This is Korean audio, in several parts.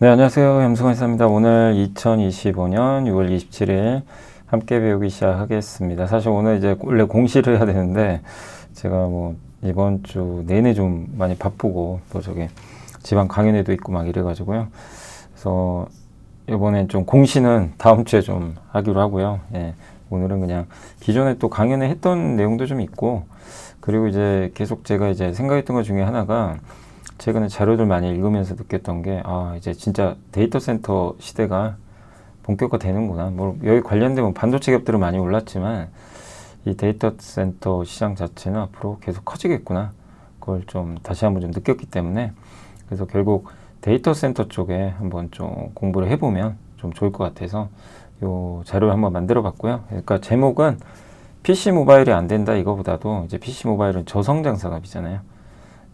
네, 안녕하세요. 염승환입니다. 오늘 2025년 6월 27일 함께 배우기 시작하겠습니다. 사실 오늘 이제 원래 공시를 해야 되는데 제가 뭐 이번 주 내내 좀 많이 바쁘고 또 저기 지방 강연회도 있고 막 이래가지고요. 그래서 이번엔 좀 공시는 다음 주에 좀 하기로 하고요. 예, 오늘은 그냥 기존에 또 강연회 했던 내용도 좀 있고, 그리고 이제 계속 제가 이제 생각했던 것 중에 하나가, 최근에 자료들 많이 읽으면서 느꼈던 게, 이제 진짜 데이터 센터 시대가 본격화 되는구나. 뭐, 여기 관련된 뭐 반도체 기업들은 많이 올랐지만, 이 데이터 센터 시장 자체는 앞으로 계속 커지겠구나. 그걸 좀 다시 한번 좀 느꼈기 때문에, 그래서 결국 데이터 센터 쪽에 한번 좀 공부를 해보면 좀 좋을 것 같아서, 요 자료를 한번 만들어 봤고요. 그러니까 제목은 PC 모바일이 안 된다 이거보다도, 이제 PC 모바일은 저성장 산업이잖아요.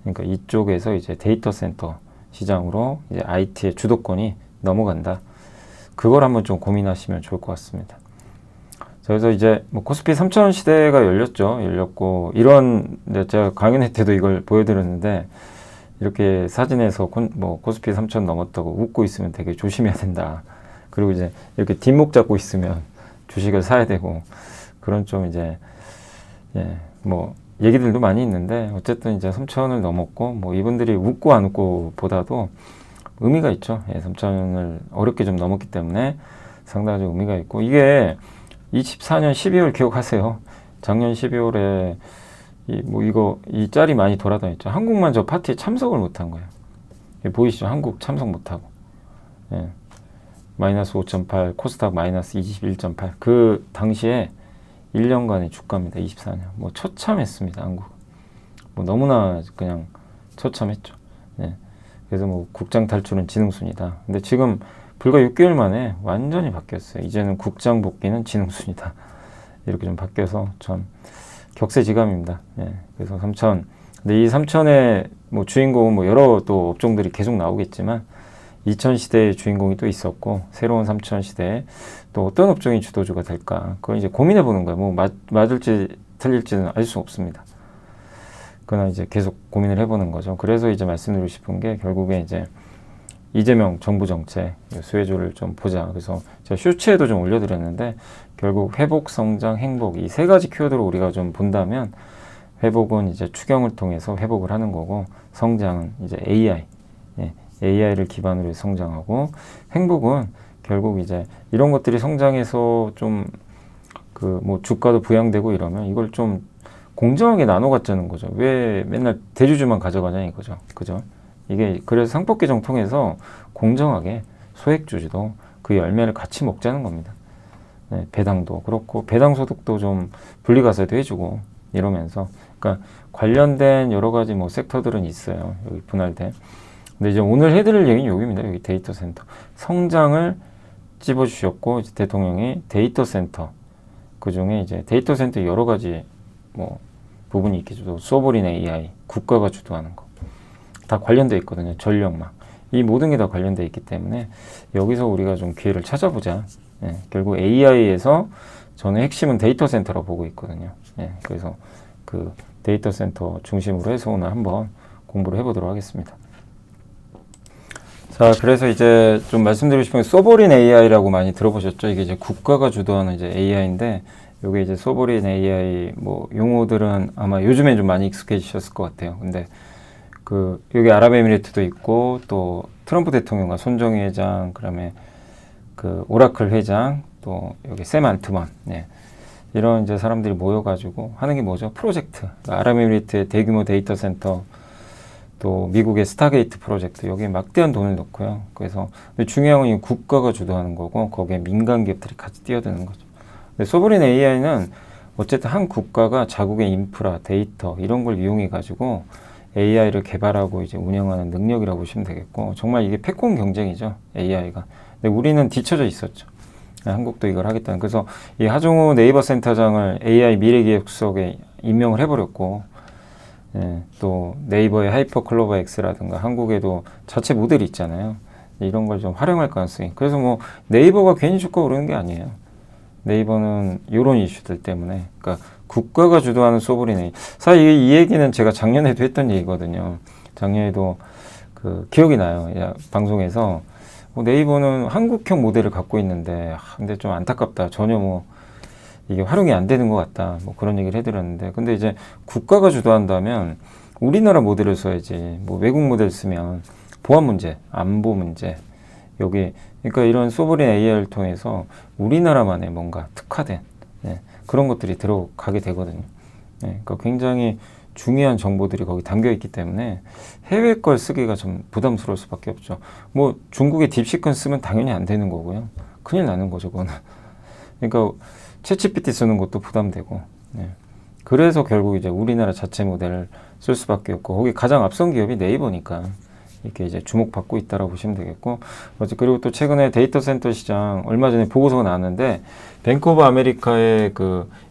그러니까 이쪽에서 이제 데이터 센터 시장으로 이제 IT의 주도권이 넘어간다. 그걸 한번 좀 고민하시면 좋을 것 같습니다. 그래서 이제 뭐 코스피 3000 시대가 열렸고, 이런, 제가 강연회 때도 이걸 보여드렸는데, 이렇게 사진에서 뭐 코스피 3000 넘었다고 웃고 있으면 되게 조심해야 된다. 그리고 이제 이렇게 뒷목 잡고 있으면 주식을 사야 되고, 그런 좀 이제, 뭐, 얘기들도 많이 있는데, 어쨌든 이제 3,000원을 넘었고, 뭐 이분들이 웃고 안 웃고 보다도 의미가 있죠. 3,000원을 어렵게 좀 넘었기 때문에 상당히 좀 의미가 있고, 이게 24년 12월 기억하세요? 작년 12월에 이 짤이 많이 돌아다녔죠. 한국만 저 파티에 참석을 못한 거예요. 보이시죠? 한국 참석 못하고. 예. 마이너스 5.8, 코스닥 마이너스 21.8. 그 당시에 1년간의 주가입니다. 24년. 뭐 처참했습니다. 한국. 뭐 너무나 그냥 처참했죠. 예. 그래서 뭐 국장 탈출은 지능순이다. 근데 지금 불과 6개월 만에 완전히 바뀌었어요. 이제는 국장 복귀는 지능순이다. 이렇게 좀 바뀌어서 참 격세지감입니다. 예. 그래서 3천. 근데 이 3천의 뭐 주인공은 뭐 여러 또 업종들이 계속 나오겠지만, 2000 시대의 주인공이 또 있었고, 새로운 3000 시대에 또 어떤 업종이 주도주가 될까? 그걸 이제 고민해 보는 거예요. 뭐 맞을지 틀릴지는 알 수 없습니다. 그러나 이제 계속 고민을 해보는 거죠. 그래서 이제 말씀드리고 싶은 게, 결국에 이제 이재명 정부 정책 수혜주를 좀 보자. 그래서 제가 쇼츠에도 좀 올려드렸는데, 결국 회복, 성장, 행복, 이 세 가지 키워드로 우리가 좀 본다면, 회복은 이제 추경을 통해서 회복을 하는 거고, 성장은 이제 AI, AI를 기반으로 해서 성장하고, 행복은 결국 이제 이런 것들이 성장해서 좀 뭐 주가도 부양되고 이러면 이걸 좀 공정하게 나눠 갖자는 거죠. 왜 맨날 대주주만 가져가냐 이거죠. 그죠? 이게 그래서 상법 개정 통해서 공정하게 소액주주도 그 열매를 같이 먹자는 겁니다. 배당도 그렇고, 배당 소득도 좀 분리가세도 해주고 이러면서, 그러니까 관련된 여러 가지 뭐 섹터들은 있어요. 여기 분할된. 근데 이제 오늘 해드릴 얘기는 여기입니다. 여기 데이터 센터. 성장을 찝어주셨고, 이제 대통령이 데이터 센터. 그 중에 이제 데이터 센터 여러 가지 뭐 부분이 있겠죠. 소버린 AI, 국가가 주도하는 거. 다 관련되어 있거든요. 전력망. 이 모든 게 다 관련되어 있기 때문에 여기서 우리가 좀 기회를 찾아보자. 결국 AI에서 저는 핵심은 데이터 센터라고 보고 있거든요. 그래서 그 데이터 센터 중심으로 해서 오늘 한번 공부를 해보도록 하겠습니다. 자, 그래서 이제 좀 말씀드리고 싶은 게, 소버린 AI라고 많이 들어보셨죠? 이게 이제 국가가 주도하는 이제 AI인데, 요게 이제 소버린 AI 뭐 용어들은 아마 요즘에 좀 많이 익숙해지셨을 것 같아요. 근데 여기 아랍에미리트도 있고, 또 트럼프 대통령과 손정희 회장, 그다음에 오라클 회장, 또 여기 샘 알트만, 이런 이제 사람들이 모여가지고 하는 게 뭐죠? 프로젝트. 아랍에미리트의 대규모 데이터 센터, 또 미국의 스타게이트 프로젝트, 여기에 막대한 돈을 넣고요. 그래서 중요한 건 이 국가가 주도하는 거고, 거기에 민간 기업들이 같이 뛰어드는 거죠. 근데 소버린 AI는 어쨌든 한 국가가 자국의 인프라, 데이터 이런 걸 이용해 가지고 AI를 개발하고 이제 운영하는 능력이라고 보시면 되겠고, 정말 이게 패권 경쟁이죠, AI가. 근데 우리는 뒤처져 있었죠. 한국도 이걸 하겠다는. 그래서 이 하종우 네이버 센터장을 AI 미래기획수석에 임명을 해버렸고, 또 네이버의 하이퍼 클로버 X라든가 한국에도 자체 모델이 있잖아요. 이런 걸 좀 활용할 가능성이. 그래서 뭐 네이버가 괜히 주가 오르는 게 아니에요. 네이버는 이런 이슈들 때문에, 그러니까 국가가 주도하는 소버린 AI. 사실 이 얘기는 제가 작년에도 했던 얘기거든요. 작년에도 기억이 나요. 방송에서 네이버는 한국형 모델을 갖고 있는데, 근데 좀 안타깝다. 전혀 뭐 이게 활용이 안 되는 것 같다. 뭐 그런 얘기를 해드렸는데, 근데 이제 국가가 주도한다면 우리나라 모델을 써야지. 뭐 외국 모델 쓰면 보안 문제, 안보 문제, 여기 그러니까 이런 소브린 AI를 통해서 우리나라만의 뭔가 특화된 그런 것들이 들어가게 되거든요. 그러니까 굉장히 중요한 정보들이 거기 담겨 있기 때문에 해외 걸 쓰기가 좀 부담스러울 수밖에 없죠. 뭐 중국의 딥시컨 쓰면 당연히 안 되는 거고요. 큰일 나는 거죠, 그거는. 그러니까 챗GPT 쓰는 것도 부담되고. 그래서 결국 이제 우리나라 자체 모델을 쓸 수밖에 없고, 거기 가장 앞선 기업이 네이버니까 이렇게 이제 주목받고 있다라고 보시면 되겠고, 그리고 또 최근에 데이터 센터 시장 얼마 전에 보고서가 나왔는데, 뱅크 오브 아메리카의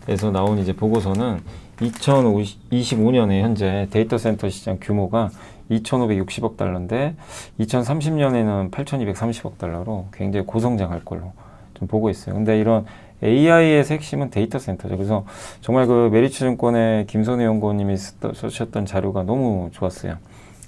에서 나온 이제 보고서는 2025년에 현재 데이터 센터 시장 규모가 2,560억 달러인데 2030년에는 8,230억 달러로 굉장히 고성장할 걸로 좀 보고 있어요. 근데 이런 AI의 핵심은 데이터 센터죠. 그래서 정말 메리츠증권의 김선우 연구원님이 쓰셨던 자료가 너무 좋았어요.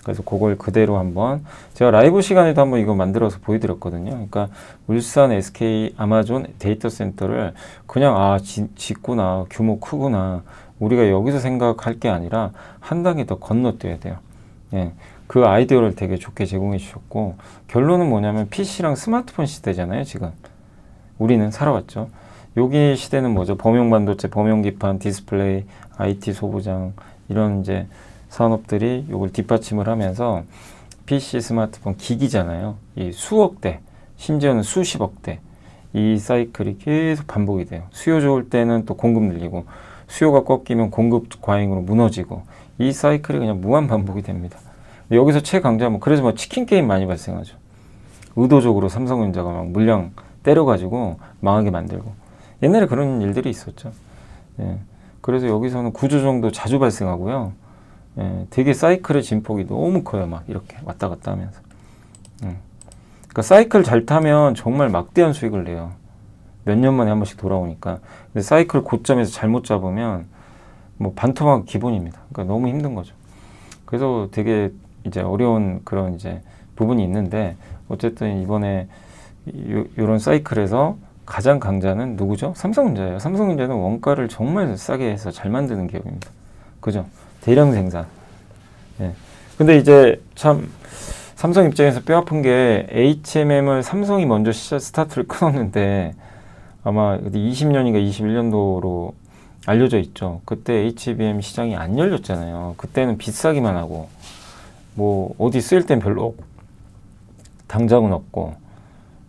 그래서 그걸 그대로 한번 제가 라이브 시간에도 한번 이거 만들어서 보여드렸거든요. 그러니까 울산 SK 아마존 데이터 센터를 그냥 짓구나, 규모 크구나, 우리가 여기서 생각할 게 아니라 한 단계 더 건너뛰어야 돼요. 그 아이디어를 되게 좋게 제공해 주셨고, 결론은 뭐냐면 PC랑 스마트폰 시대잖아요. 지금 우리는 살아왔죠. 여기 시대는 뭐죠? 범용 반도체, 범용 기판, 디스플레이, IT 소부장, 이런 이제 산업들이 이걸 뒷받침을 하면서 PC, 스마트폰, 기기잖아요. 이 수억 대, 심지어는 수십억 대, 이 사이클이 계속 반복이 돼요. 수요 좋을 때는 또 공급 늘리고, 수요가 꺾이면 공급 과잉으로 무너지고, 이 사이클이 그냥 무한 반복이 됩니다. 여기서 최강자면 그래서 뭐 치킨 게임 많이 발생하죠. 의도적으로 삼성전자가 막 물량 때려가지고 망하게 만들고, 옛날에 그런 일들이 있었죠. 그래서 여기서는 구조조정도 자주 발생하고요. 되게 사이클의 진폭이 너무 커요. 막 이렇게 왔다 갔다 하면서. 그러니까 사이클 잘 타면 정말 막대한 수익을 내요. 몇 년 만에 한 번씩 돌아오니까. 근데 사이클 고점에서 잘못 잡으면 뭐 반토막 기본입니다. 그러니까 너무 힘든 거죠. 그래서 되게 이제 어려운 그런 이제 부분이 있는데, 어쨌든 이번에 이런 사이클에서 가장 강자는 누구죠? 삼성전자예요. 삼성전자는 원가를 정말 싸게 해서 잘 만드는 기업입니다. 그죠? 대량 생산. 근데 이제 참 삼성 입장에서 뼈아픈 게 HMM을 삼성이 먼저 스타트를 끊었는데, 아마 20년인가 21년도로 알려져 있죠. 그때 HBM 시장이 안 열렸잖아요. 그때는 비싸기만 하고, 뭐 어디 쓸 땐 별로 없고, 당장은 없고,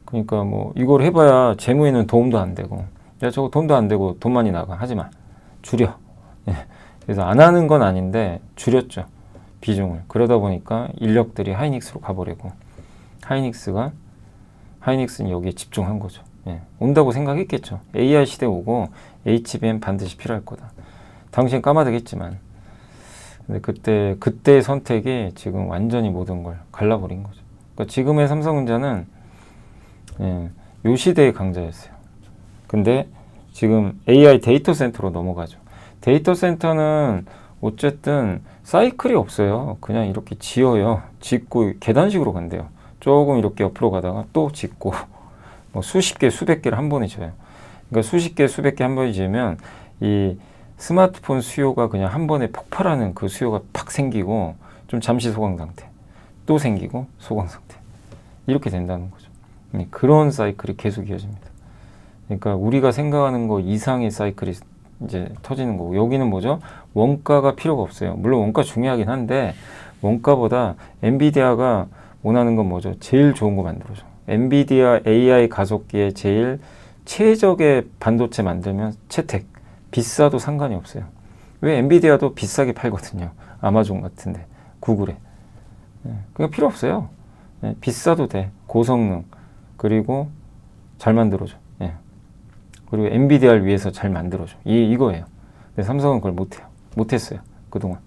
그러니까 뭐 이걸 해봐야 재무에는 도움도 안 되고, 야 저거 돈도 안 되고 돈 많이 나가, 하지마, 줄여. 그래서 안 하는 건 아닌데 줄였죠, 비중을. 그러다 보니까 인력들이 하이닉스로 가버리고, 하이닉스는 여기에 집중한 거죠. 온다고 생각했겠죠. AI 시대 오고 HBM 반드시 필요할 거다. 당시엔 까마득했지만, 근데 그때의 선택이 지금 완전히 모든 걸 갈라버린 거죠. 그러니까 지금의 삼성전자는 요 시대의 강자였어요. 근데 지금 AI 데이터 센터로 넘어가죠. 데이터 센터는 어쨌든 사이클이 없어요. 그냥 이렇게 지어요. 짓고 계단식으로 간대요. 조금 이렇게 옆으로 가다가 또 짓고, 뭐 수십 개, 수백 개를 한 번에 지어요. 그러니까 수십 개, 수백 개 한 번에 지으면 이 스마트폰 수요가 그냥 한 번에 폭발하는 그 수요가 팍 생기고, 좀 잠시 소강 상태, 또 생기고 소강 상태, 이렇게 된다는 거죠. 그런 사이클이 계속 이어집니다. 그러니까 우리가 생각하는 거 이상의 사이클이 이제 터지는 거고, 여기는 뭐죠? 원가가 필요가 없어요. 물론 원가 중요하긴 한데, 원가보다 엔비디아가 원하는 건 뭐죠? 제일 좋은 거 만들어줘. 엔비디아 AI 가속기에 제일 최적의 반도체 만들면 채택, 비싸도 상관이 없어요. 왜? 엔비디아도 비싸게 팔거든요. 아마존 같은데, 구글에. 그게 필요 없어요. 비싸도 돼. 고성능, 그리고 잘 만들어줘. 그리고 엔비디아를 위해서 잘 만들어줘. 이거예요. 근데 삼성은 그걸 못했어요. 그동안.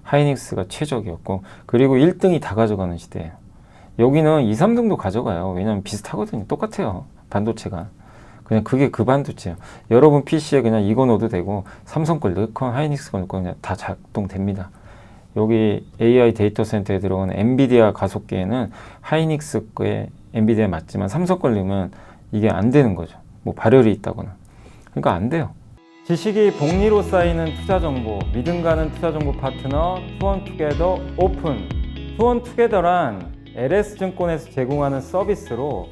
하이닉스가 최적이었고, 그리고 1등이 다 가져가는 시대예요. 여기는 2, 3등도 가져가요. 왜냐면 비슷하거든요. 똑같아요. 반도체가. 그냥 그게 그 반도체예요. 여러분 PC에 그냥 이거 넣어도 되고, 삼성 걸 넣건 하이닉스 걸 넣건 그냥 다 작동됩니다. 여기 AI 데이터 센터에 들어가는 엔비디아 가속기에는 하이닉스 거에 엔비디아에 맞지만 삼성 걸 넣으면 이게 안 되는 거죠. 뭐 발열이 있다거나. 그러니까 안 돼요. 지식이 복리로 쌓이는 투자 정보, 믿음 가는 투자 정보 파트너 투원투게더 오픈. 투원투게더란 LS증권에서 제공하는 서비스로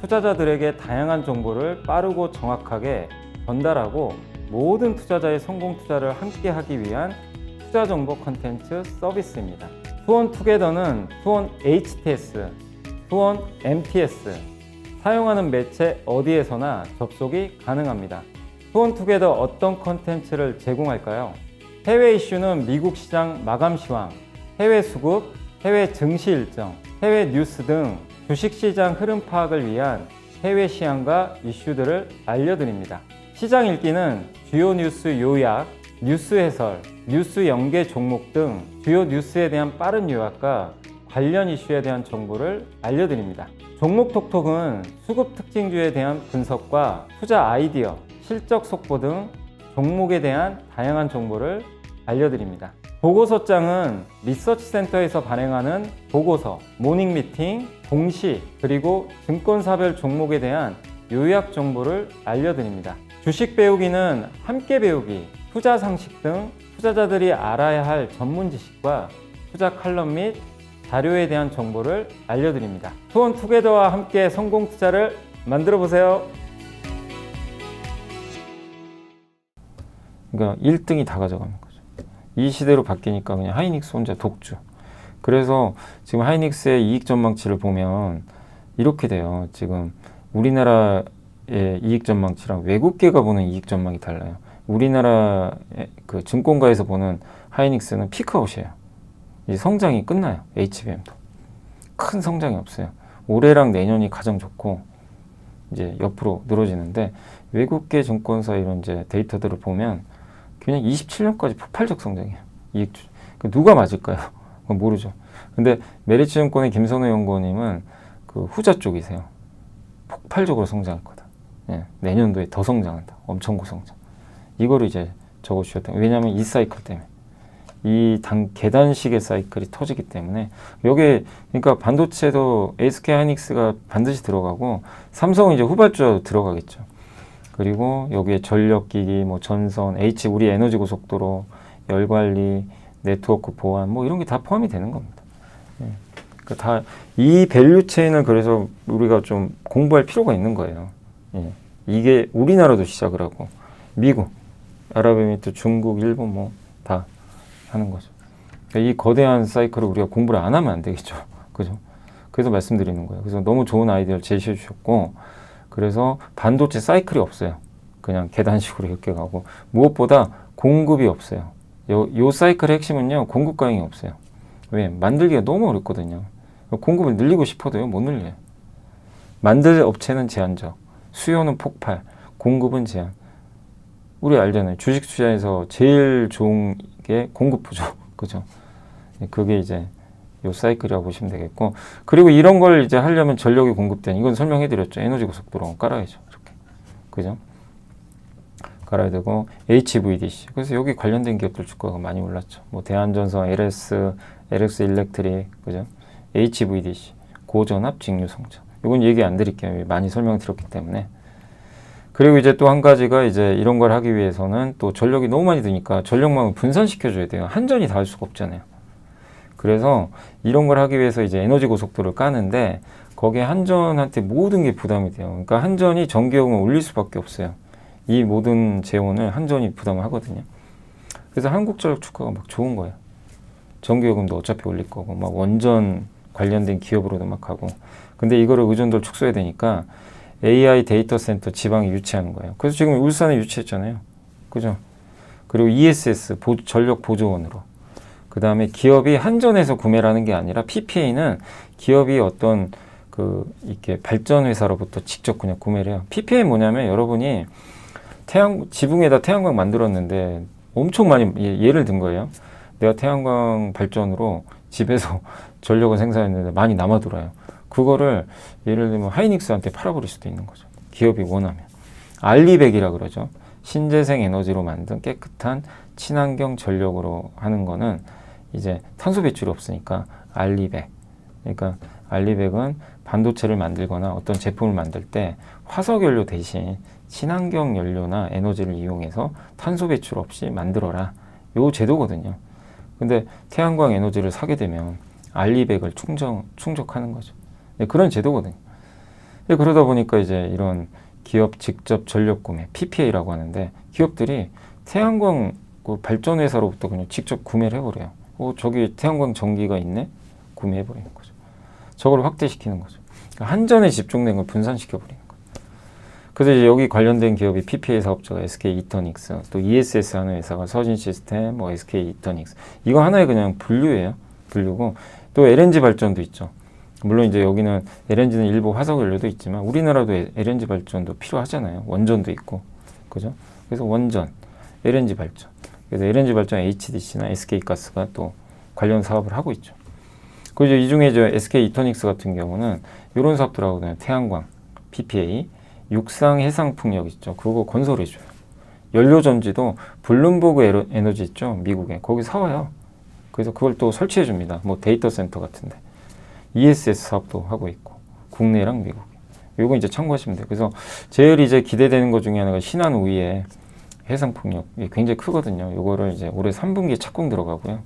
투자자들에게 다양한 정보를 빠르고 정확하게 전달하고 모든 투자자의 성공 투자를 함께 하기 위한 투자 정보 컨텐츠 서비스입니다. 투원투게더는 투원 HTS, 투원 MTS, 사용하는 매체 어디에서나 접속이 가능합니다. 투원투게더 어떤 컨텐츠를 제공할까요? 해외 이슈는 미국 시장 마감 시황, 해외 수급, 해외 증시 일정, 해외 뉴스 등 주식시장 흐름 파악을 위한 해외 시황과 이슈들을 알려드립니다. 시장 읽기는 주요 뉴스 요약, 뉴스 해설, 뉴스 연계 종목 등 주요 뉴스에 대한 빠른 요약과 관련 이슈에 대한 정보를 알려드립니다. 종목 톡톡은 수급 특징주에 대한 분석과 투자 아이디어, 실적 속보 등 종목에 대한 다양한 정보를 알려드립니다. 보고서장은 리서치센터에서 발행하는 보고서, 모닝미팅, 공시, 그리고 증권사별 종목에 대한 요약 정보를 알려드립니다. 주식 배우기는 함께 배우기, 투자 상식 등 투자자들이 알아야 할 전문 지식과 투자 칼럼 및 자료에 대한 정보를 알려드립니다. 투원투게더와 함께 성공 투자를 만들어 보세요. 그러니까 1등이 다 가져가는 거죠. 이 시대로 바뀌니까 그냥 하이닉스 혼자 독주. 그래서 지금 하이닉스의 이익 전망치를 보면 이렇게 돼요. 지금 우리나라의 이익 전망치랑 외국계가 보는 이익 전망이 달라요. 우리나라 그 증권가에서 보는 하이닉스는 피크아웃이에요. 이 성장이 끝나요. HBM도 큰 성장이 없어요. 올해랑 내년이 가장 좋고 이제 옆으로 늘어지는데 외국계 증권사 이런 이제 데이터들을 보면 그냥 27년까지 폭발적 성장이에요. 이익 누가 맞을까요? 모르죠. 근데 메리츠증권의 김선우 연구원님은 그 후자 쪽이세요. 폭발적으로 성장할 거다. 예, 내년도에 더 성장한다. 엄청 고성장. 이거를 이제 적어주셨다. 왜냐하면 이 사이클 때문에. 이 계단식의 사이클이 터지기 때문에 여기에 그러니까 반도체도 SK 하이닉스가 반드시 들어가고 삼성은 이제 후발주자도 들어가겠죠. 그리고 여기에 전력기기, 뭐 전선, 우리 에너지 고속도로, 열관리, 네트워크 보안 뭐 이런 게 다 포함이 되는 겁니다. 예. 그러니까 다 이 밸류 체인을 그래서 우리가 좀 공부할 필요가 있는 거예요. 예. 이게 우리나라도 시작을 하고 미국, 아랍에미리트, 중국, 일본 뭐 다 하는 거죠. 그러니까 이 거대한 사이클을 우리가 공부를 안 하면 안 되겠죠. 그죠? 그래서 말씀드리는 거예요. 그래서 너무 좋은 아이디어를 제시해 주셨고 그래서 반도체 사이클이 없어요. 그냥 계단식으로 이렇게 가고 무엇보다 공급이 없어요. 요 사이클의 핵심은요. 공급 과잉이 없어요. 왜? 만들기가 너무 어렵거든요. 공급을 늘리고 싶어도요. 못 늘려요. 만들 업체는 제한적, 수요는 폭발, 공급은 제한. 우리 알잖아요. 주식 투자에서 제일 좋은 게 공급 부족. 그죠? 그게 이제 요 사이클이라고 보시면 되겠고 그리고 이런 걸 이제 하려면 전력이 공급된 이건 설명해 드렸죠. 에너지 고속도로 깔아야죠. 이렇게. 그죠? 깔아야 되고 HVDC. 그래서 여기 관련된 기업들 주가가 많이 올랐죠. 뭐 대한전선, LS 일렉트릭, 그죠? HVDC, 고전압, 직류성장. 이건 얘기 안 드릴게요. 많이 설명드렸기 때문에. 그리고 이제 또 한 가지가 이제 이런 걸 하기 위해서는 또 전력이 너무 많이 드니까 전력망을 분산시켜줘야 돼요. 한전이 다 할 수가 없잖아요. 그래서 이런 걸 하기 위해서 이제 에너지 고속도로를 까는데 거기에 한전한테 모든 게 부담이 돼요. 그러니까 한전이 전기요금을 올릴 수밖에 없어요. 이 모든 재원을 한전이 부담을 하거든요. 그래서 한국전력 주가가 막 좋은 거예요. 전기요금도 어차피 올릴 거고 막 원전 관련된 기업으로도 막 하고 근데 이거를 의존도를 축소해야 되니까 AI 데이터 센터 지방에 유치하는 거예요. 그래서 지금 울산에 유치했잖아요. 그죠? 그리고 ESS 전력 보조원으로. 그 다음에 기업이 한전에서 구매를 하는 게 아니라 PPA는 기업이 어떤 이렇게 발전 회사로부터 직접 그냥 구매를 해요. PPA 뭐냐면 여러분이 지붕에다 태양광 만들었는데 엄청 많이 예를 든 거예요. 내가 태양광 발전으로 집에서 전력을 생산했는데 많이 남아돌아요. 그거를 예를 들면 하이닉스한테 팔아버릴 수도 있는 거죠. 기업이 원하면. 알리백이라 그러죠. 신재생 에너지로 만든 깨끗한 친환경 전력으로 하는 거는 이제 탄소 배출이 없으니까 알리백. 그러니까 알리백은 반도체를 만들거나 어떤 제품을 만들 때 화석연료 대신 친환경 연료나 에너지를 이용해서 탄소 배출 없이 만들어라. 요 제도거든요. 근데 태양광 에너지를 사게 되면 알리백을 충족하는 거죠. 네, 그런 제도거든요. 네, 그러다 보니까 이제 이런 기업 직접 전력 구매, PPA라고 하는데 기업들이 태양광 그 발전회사로부터 그냥 직접 구매를 해버려요. 저기 태양광 전기가 있네? 구매해버리는 거죠. 저걸 확대시키는 거죠. 그러니까 한전에 집중된 걸 분산시켜버리는 거예요. 그래서 이제 여기 관련된 기업이 PPA 사업자가 SK 이터닉스, 또 ESS 하는 회사가 서진 시스템, 뭐 SK 이터닉스. 이거 하나의 그냥 분류예요. 분류고 또 LNG 발전도 있죠. 물론 이제 여기는 LNG는 일부 화석연료도 있지만 우리나라도 LNG 발전도 필요하잖아요. 원전도 있고, 그죠? 그래서 원전, LNG 발전. 그래서 LNG 발전 HDC나 SK가스가 또 관련 사업을 하고 있죠. 그리고 이 중에 저 SK 이터닉스 같은 경우는 이런 사업들 하거든요. 태양광, PPA, 육상 해상 풍력 있죠. 그거 건설해줘요. 연료전지도 블룸버그 에너지 있죠. 미국에. 거기 사와요. 그래서 그걸 또 설치해줍니다. 뭐 데이터 센터 같은데. ESS 사업도 하고 있고. 국내랑 미국에. 요거 이제 참고하시면 돼요. 그래서 제일 이제 기대되는 것 중에 하나가 신한우이의 해상 풍력. 이게 굉장히 크거든요. 요거를 이제 올해 3분기에 착공 들어가고요.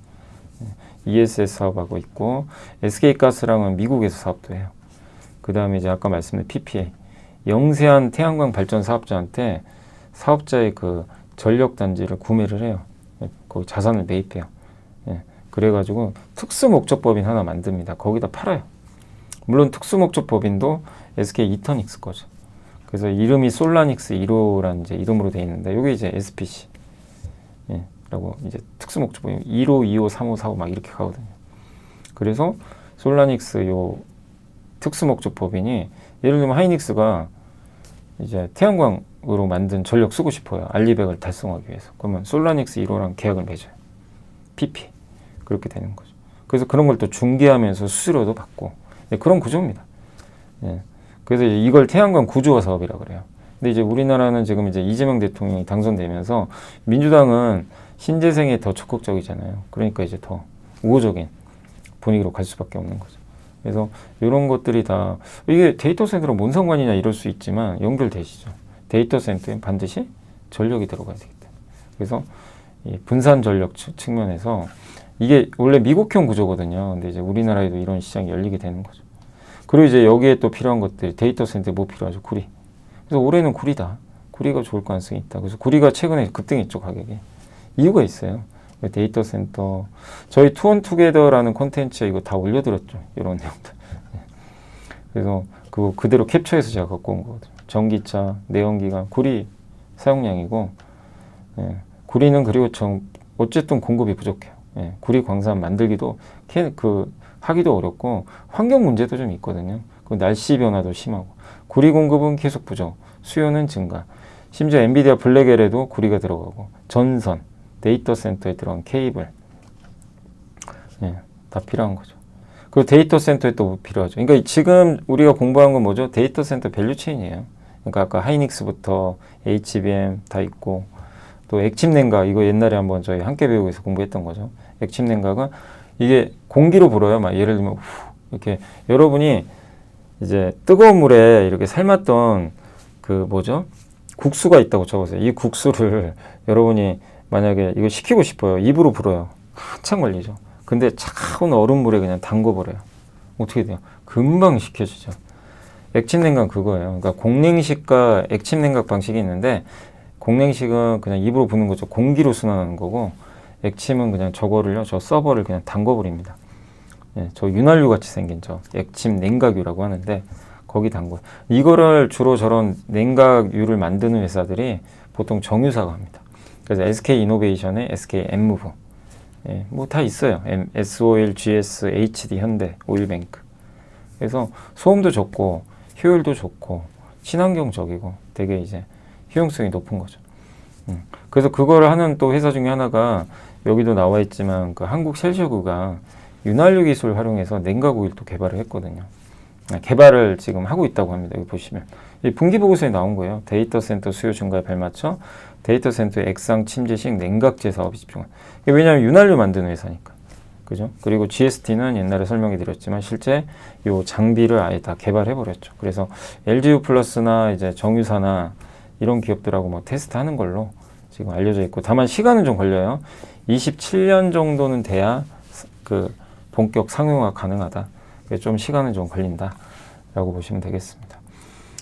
ESS 사업하고 있고, SK가스랑은 미국에서 사업도 해요. 그 다음에 이제 아까 말씀드린 PPA. 영세한 태양광 발전 사업자한테 사업자의 그 전력단지를 구매를 해요. 거기 자산을 매입해요. 예. 그래가지고 특수목적법인 하나 만듭니다. 거기다 팔아요. 물론 특수목적법인도 SK 이터닉스 거죠. 그래서 이름이 솔라닉스 1호라는 이제 이름으로 되어 있는데, 이게 이제 SPC. 예. 라고 이제 특수목적법인 1호, 2호, 3호, 4호 막 이렇게 가거든요. 그래서 솔라닉스 요 특수목적법인이 예를 들면 하이닉스가 이제 태양광으로 만든 전력 쓰고 싶어요. 알리백을 달성하기 위해서. 그러면 솔라닉스 1호랑 계약을 맺어요. PP. 그렇게 되는 거죠. 그래서 그런 걸 또 중개하면서 수수료도 받고. 네, 그런 구조입니다. 예. 그래서 이걸 태양광 구조화 사업이라고 그래요. 근데 이제 우리나라는 지금 이제 이재명 대통령이 당선되면서 민주당은 신재생에 더 적극적이잖아요. 그러니까 이제 더 우호적인 분위기로 갈 수밖에 없는 거죠. 그래서 이런 것들이 다 이게 데이터 센터랑 뭔 상관이냐 이럴 수 있지만 연결되시죠. 데이터 센터에 반드시 전력이 들어가야 되기 때문에. 그래서 이 분산 전력 측면에서 이게 원래 미국형 구조거든요. 근데 이제 우리나라에도 이런 시장이 열리게 되는 거죠. 그리고 이제 여기에 또 필요한 것들 데이터 센터에 뭐 필요하죠? 구리. 그래서 올해는 구리다. 구리가 좋을 가능성이 있다. 그래서 구리가 최근에 급등했죠, 가격이. 이유가 있어요. 데이터 센터. 저희 투원투게더라는 콘텐츠에 이거 다 올려드렸죠. 이런 내용들. 그래서 그거 그대로 캡처해서 제가 갖고 온 거거든요. 전기차, 내연기관, 구리 사용량이고, 예. 구리는 그리고 어쨌든 공급이 부족해요. 예. 구리 광산 만들기도, 하기도 어렵고, 환경 문제도 좀 있거든요. 그 날씨 변화도 심하고. 구리 공급은 계속 부족, 수요는 증가. 심지어 엔비디아 블랙엘에도 구리가 들어가고, 전선, 데이터 센터에 들어간 케이블, 예, 다 필요한 거죠. 그리고 데이터 센터에 또 필요하죠. 그러니까 지금 우리가 공부한 건 뭐죠? 데이터 센터 밸류 체인이에요. 그러니까 아까 하이닉스부터 HBM 다 있고, 또 액침 냉각, 이거 옛날에 한번 저희 함께 배우고서 공부했던 거죠. 액침 냉각은 이게 공기로 불어요. 막 예를 들면 이렇게 여러분이 이제 뜨거운 물에 이렇게 삶았던 그 뭐죠? 국수가 있다고 쳐보세요. 이 국수를 여러분이 만약에 이거 식히고 싶어요. 입으로 불어요. 한참 걸리죠. 근데 차가운 얼음물에 그냥 담궈버려요. 어떻게 돼요? 금방 식혀지죠. 액침냉각 그거예요. 그러니까 공냉식과 액침냉각 방식이 있는데, 공냉식은 그냥 입으로 부는 거죠. 공기로 순환하는 거고, 액침은 그냥 저거를요, 저 서버를 그냥 담궈버립니다. 예, 저 윤활유 같이 생긴 저 액침냉각유라고 하는데, 거기 담궈. 이거를 주로 저런 냉각유를 만드는 회사들이 보통 정유사가 합니다. 그래서 SK 이노베이션에 SK 엠무브, 예, 뭐 다 있어요. SOL, GS, HD, 현대, 오일뱅크. 그래서 소음도 적고 효율도 좋고 친환경적이고 되게 이제 효용성이 높은 거죠. 그래서 그거를 하는 또 회사 중에 하나가 여기도 나와 있지만 그 한국 셀쇼그가 윤활유 기술 활용해서 냉각 오일 또 개발을 했거든요. 개발을 지금 하고 있다고 합니다. 여기 보시면 이 분기 보고서에 나온 거예요. 데이터 센터 수요 증가에 발맞춰 데이터 센터의 액상 침재식 냉각제 사업이 집중한. 왜냐하면 윤활유 만드는 회사니까. 그죠? 그리고 GST는 옛날에 설명해 드렸지만 실제 요 장비를 아예 다 개발해 버렸죠. 그래서 LGU 플러스나 이제 정유사나 이런 기업들하고 뭐 테스트하는 걸로 지금 알려져 있고, 다만 시간은 좀 걸려요. 27년 정도는 돼야 그 본격 상용화 가능하다. 좀 시간은 좀 걸린다라고 보시면 되겠습니다.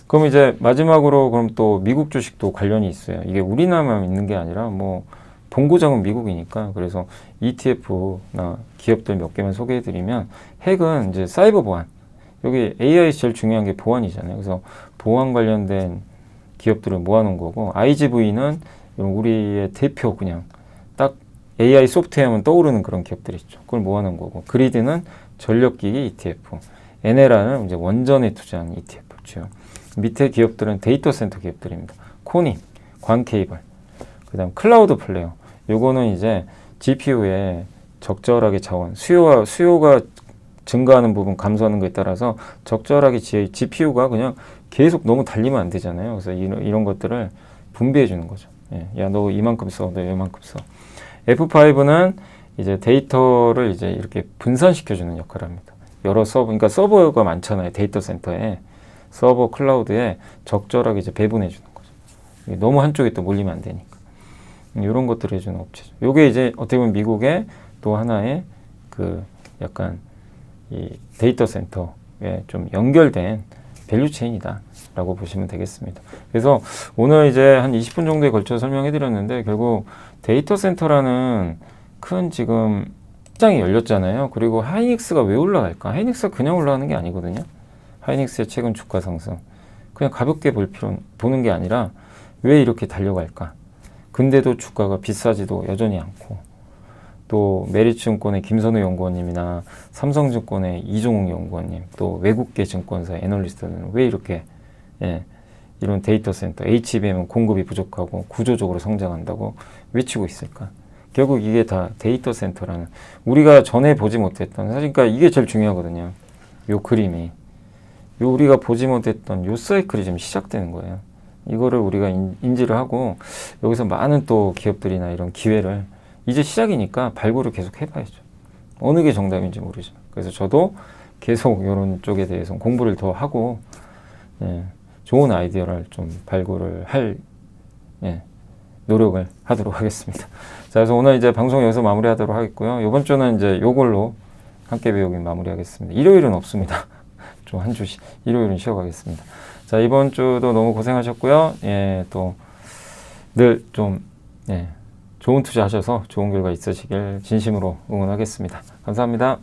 그럼 이제 마지막으로 그럼 또 미국 주식도 관련이 있어요. 이게 우리나라만 있는 게 아니라 뭐 본고장은 미국이니까, 그래서 ETF나 기업들 몇 개만 소개해드리면, 핵은 이제 사이버 보안, 여기 AI에서 제일 중요한 게 보안이잖아요. 그래서 보안 관련된 기업들을 모아놓은 거고, IGV는 우리의 대표 그냥 딱 AI 소프트웨어만 떠오르는 그런 기업들 있죠. 그걸 모아놓은 거고, 그리드는 전력기기 ETF, 에네라는 이제 원전에 투자한 ETF죠. 밑에 기업들은 데이터 센터 기업들입니다. 코닉, 광케이블, 그 다음 클라우드 플레이어. 요거는 이제 GPU에 적절하게 자원, 수요가 증가하는 부분, 감소하는 거에 따라서 적절하게 GPU가 그냥 계속 너무 달리면 안 되잖아요. 그래서 이런 것들을 분배해 주는 거죠. 예, 야, 너 이만큼 써, 너 이만큼 써. F5는 이제 데이터를 이제 이렇게 분산시켜 주는 역할을 합니다. 여러 서버, 그러니까 서버가 많잖아요. 데이터 센터에. 서버 클라우드에 적절하게 이제 배분해 주는 거죠. 너무 한쪽에 또 몰리면 안 되니까. 이런 것들을 해주는 업체죠. 요게 이제 어떻게 보면 미국의 또 하나의 그 약간 이 데이터 센터에 좀 연결된 밸류 체인이다 라고 보시면 되겠습니다. 그래서 오늘 이제 한 20분 정도에 걸쳐 설명해 드렸는데, 결국 데이터 센터라는 큰 지금 시장이 열렸잖아요. 그리고 하이닉스가 왜 올라갈까? 하이닉스가 그냥 올라가는 게 아니거든요. 하이닉스의 최근 주가 상승, 그냥 가볍게 보는 게 아니라 왜 이렇게 달려갈까? 근데도 주가가 비싸지도 여전히 않고, 또 메리츠증권의 김선우 연구원님이나 삼성증권의 이종욱 연구원님, 또 외국계 증권사 애널리스트는 왜 이렇게 이런 데이터 센터, HBM은 공급이 부족하고 구조적으로 성장한다고 외치고 있을까? 결국 이게 다 데이터 센터라는, 우리가 전에 보지 못했던, 사실 그러니까 이게 제일 중요하거든요. 요 그림이. 요 우리가 보지 못했던 요 사이클이 지금 시작되는 거예요. 이거를 우리가 인지를 하고, 여기서 많은 또 기업들이나 이런 기회를, 이제 시작이니까 발굴을 계속 해봐야죠. 어느 게 정답인지 모르지만. 그래서 저도 계속 이런 쪽에 대해서 공부를 더 하고, 좋은 아이디어를 좀 발굴을 할 노력을 하도록 하겠습니다. 자, 그래서 오늘 이제 방송 여기서 마무리하도록 하겠고요. 이번 주는 이제 요걸로 함께 배우기 마무리하겠습니다. 일요일은 없습니다. 좀 한 주씩 일요일은 쉬어가겠습니다. 자, 이번 주도 너무 고생하셨고요. 또 늘 좀 좋은 투자 하셔서 좋은 결과 있으시길 진심으로 응원하겠습니다. 감사합니다.